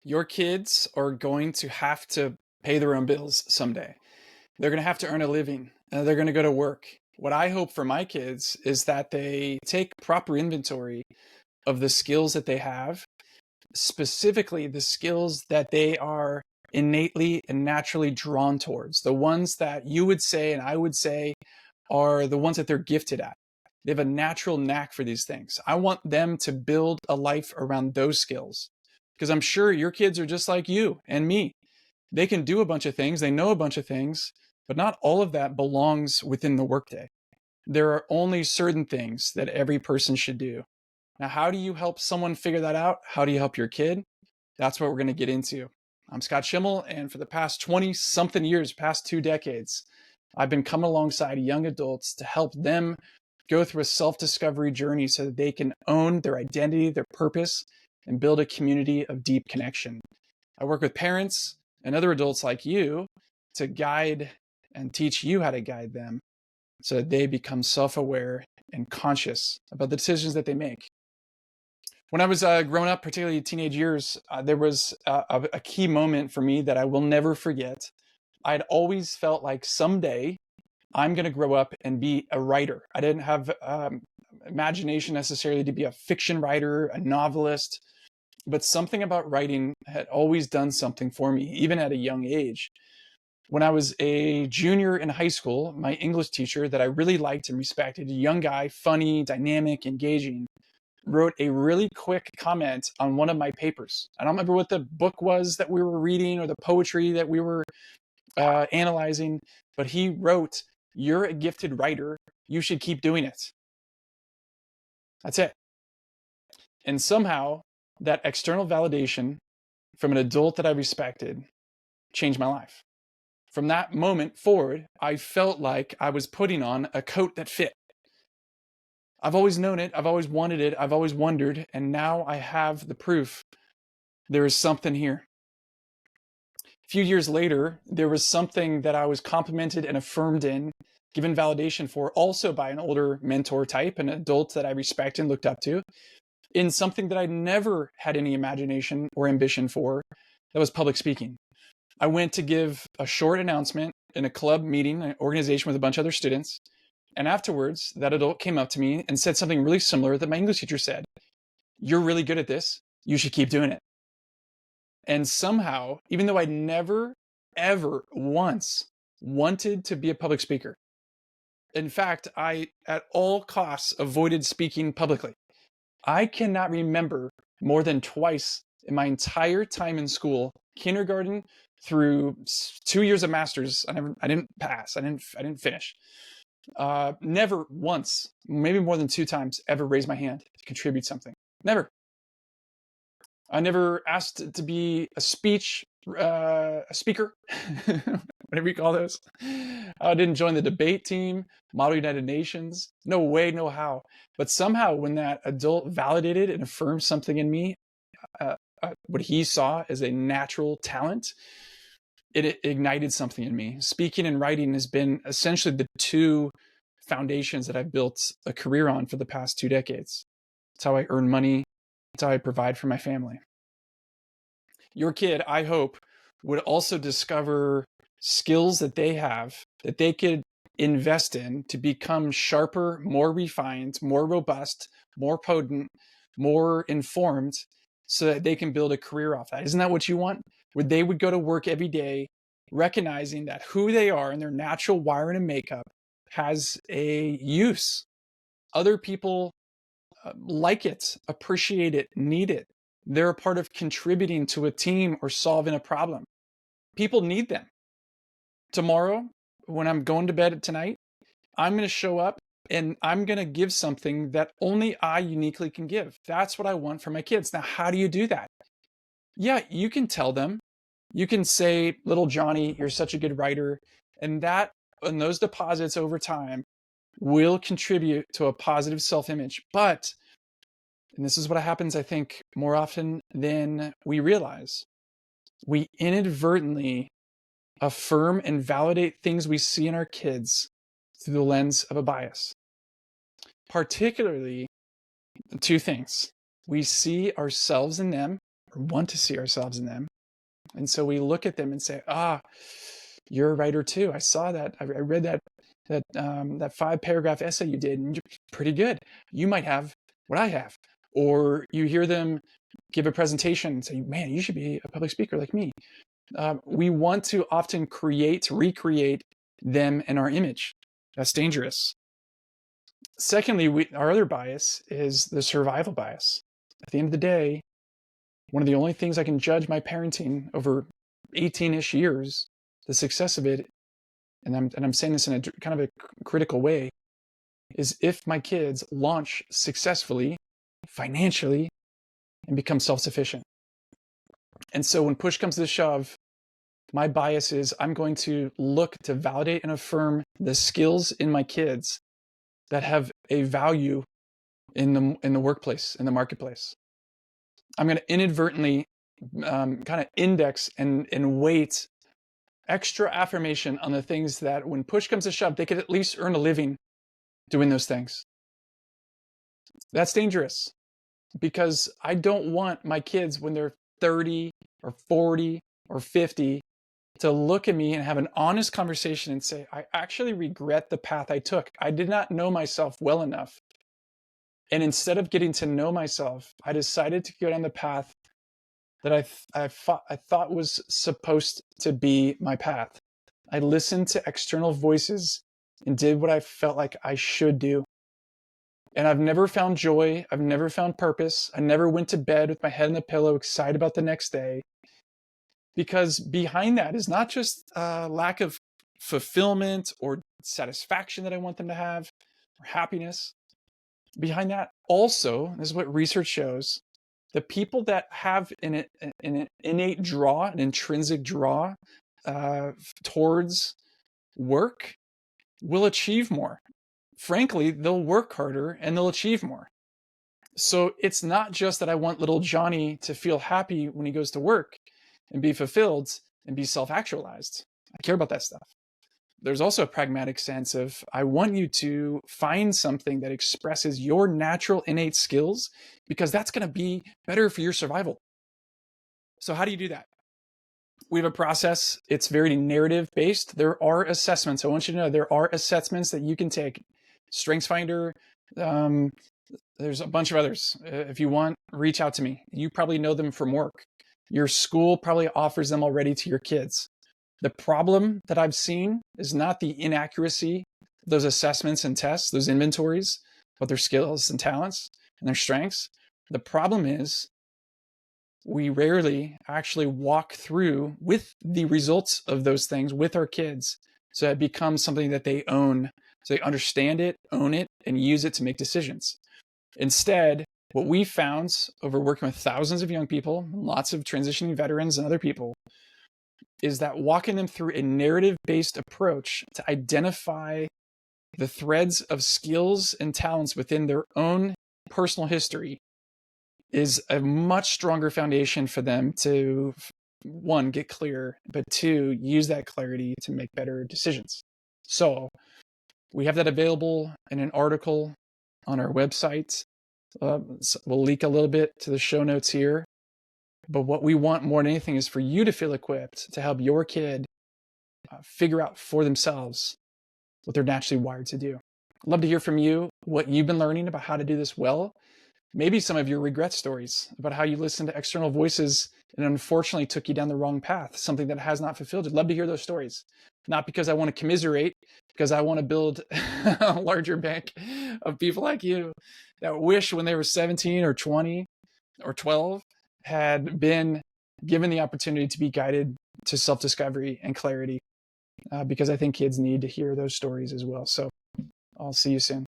Your kids are going to have to pay their own bills someday. They're going to have to earn a living. They're going to go to work. What I hope for my kids is that they take proper inventory of the skills that they have, specifically the skills that they are innately and naturally drawn towards, the ones that you would say and I would say are the ones that they're gifted at. They have a natural knack for these things. I want them to build a life around those skills because I'm sure your kids are just like you and me. They can do a bunch of things, they know a bunch of things, but not all of that belongs within the workday. There are only certain things that every person should do. Now, how do you help someone figure that out? How do you help your kid? That's what we're going to get into. I'm Scott Schimmel, and for the past 20 something years, past 2 decades, I've been coming alongside young adults to help them go through a self-discovery journey so that they can own their identity, their purpose, and build a community of deep connection. I work with parents and other adults like you to guide and teach you how to guide them so that they become self-aware and conscious about the decisions that they make. When I was growing up, particularly teenage years, there was a key moment for me that I will never forget. I'd always felt like someday I'm going to grow up and be a writer. I didn't have imagination necessarily to be a fiction writer, a novelist, but something about writing had always done something for me, even at a young age. When I was a junior in high school, my English teacher that I really liked and respected, a young guy, funny, dynamic, engaging, wrote a really quick comment on one of my papers. I don't remember what the book was that we were reading or the poetry that we were analyzing, but he wrote, "You're a gifted writer. You should keep doing it." That's it. And somehow that external validation from an adult that I respected changed my life. From that moment forward, I felt like I was putting on a coat that fit. I've always known it. I've always wanted it. I've always wondered. And now I have the proof. There is something here. A few years later, there was something that I was complimented and affirmed in, given validation for, also by an older mentor type, an adult that I respect and looked up to, in something that I never had any imagination or ambition for. That was public speaking. I went to give a short announcement in a club meeting, an organization with a bunch of other students. And afterwards, that adult came up to me and said something really similar that my English teacher said. "You're really good at this. You should keep doing it." And somehow, even though I never, ever once wanted to be a public speaker, in fact, I at all costs avoided speaking publicly. I cannot remember more than twice in my entire time in school, kindergarten through 2 years of masters. I didn't pass. I didn't finish. Never once, maybe more than 2 times, ever raised my hand to contribute something. Never. I never asked to be a speaker, whatever you call those. I didn't join the debate team, Model United Nations. No way, no how. But somehow, when that adult validated and affirmed something in me, what he saw as a natural talent, it ignited something in me. Speaking and writing has been essentially the two foundations that I've built a career on for the past 2 decades. It's how I earn money. It's how I provide for my family. Your kid, I hope, would also discover skills that they have that they could invest in to become sharper, more refined, more robust, more potent, more informed, so that they can build a career off that. Isn't that what you want? Where they would go to work every day, recognizing that who they are and their natural wiring and makeup has a use. Other people like it, appreciate it, need it. They're a part of contributing to a team or solving a problem. People need them. Tomorrow, when I'm going to bed tonight, I'm going to show up and I'm going to give something that only I uniquely can give. That's what I want for my kids. Now, how do you do that? Yeah, you can tell them. You can say, "Little Johnny, you're such a good writer." And those deposits over time will contribute to a positive self-image. But, and this is what happens, I think, more often than we realize, we inadvertently affirm and validate things we see in our kids through the lens of a bias. Particularly, two things. We see ourselves in them, or want to see ourselves in them. And so we look at them and say, you're a writer too. I saw that. I read that 5-paragraph essay you did, and you're pretty good. You might have what I have. Or you hear them give a presentation and say, man, you should be a public speaker like me. We want to often recreate them in our image. That's dangerous. Secondly, our other bias is the survival bias. At the end of the day, one of the only things I can judge my parenting over 18-ish years, the success of it, and I'm saying this in a kind of a critical way, is if my kids launch successfully, financially, and become self-sufficient. And so when push comes to shove, my bias is I'm going to look to validate and affirm the skills in my kids that have a value in the workplace, in the marketplace. I'm going to inadvertently kind of index and weight extra affirmation on the things that when push comes to shove, they could at least earn a living doing those things. That's dangerous, because I don't want my kids when they're 30 or 40 or 50 to look at me and have an honest conversation and say, I actually regret the path I took. I did not know myself well enough. And instead of getting to know myself, I decided to go down the path that I thought was supposed to be my path. I listened to external voices and did what I felt like I should do. And I've never found joy. I've never found purpose. I never went to bed with my head on the pillow, excited about the next day. Because behind that is not just a lack of fulfillment or satisfaction that I want them to have, or happiness. Behind that also, this is what research shows, the people that have an innate draw, an intrinsic draw towards work will achieve more. Frankly, they'll work harder and they'll achieve more. So it's not just that I want little Johnny to feel happy when he goes to work and be fulfilled and be self-actualized. I care about that stuff. There's also a pragmatic sense of I want you to find something that expresses your natural innate skills, because that's going to be better for your survival. So how do you do that? We have a process. It's very narrative based. There are assessments. I want you to know there are assessments that you can take. StrengthsFinder, there's a bunch of others. If you want, reach out to me. You probably know them from work. Your school probably offers them already to your kids. The problem that I've seen is not the inaccuracy of those assessments and tests, those inventories, but their skills and talents and their strengths. The problem is we rarely actually walk through with the results of those things with our kids, so it becomes something that they own, so they understand it, own it, and use it to make decisions. Instead, what we found over working with thousands of young people, lots of transitioning veterans and other people, is that walking them through a narrative-based approach to identify the threads of skills and talents within their own personal history is a much stronger foundation for them to, one, get clear, but two, use that clarity to make better decisions. So we have that available in an article on our website. So we'll leak a little bit to the show notes here. But what we want more than anything is for you to feel equipped to help your kid figure out for themselves what they're naturally wired to do. I'd love to hear from you what you've been learning about how to do this well. Maybe some of your regret stories about how you listened to external voices and unfortunately took you down the wrong path, something that has not fulfilled you. I'd love to hear those stories. Not because I want to commiserate, because I want to build a larger bank of people like you that wish when they were 17 or 20 or 12 had been given the opportunity to be guided to self-discovery and clarity, because I think kids need to hear those stories as well. So I'll see you soon.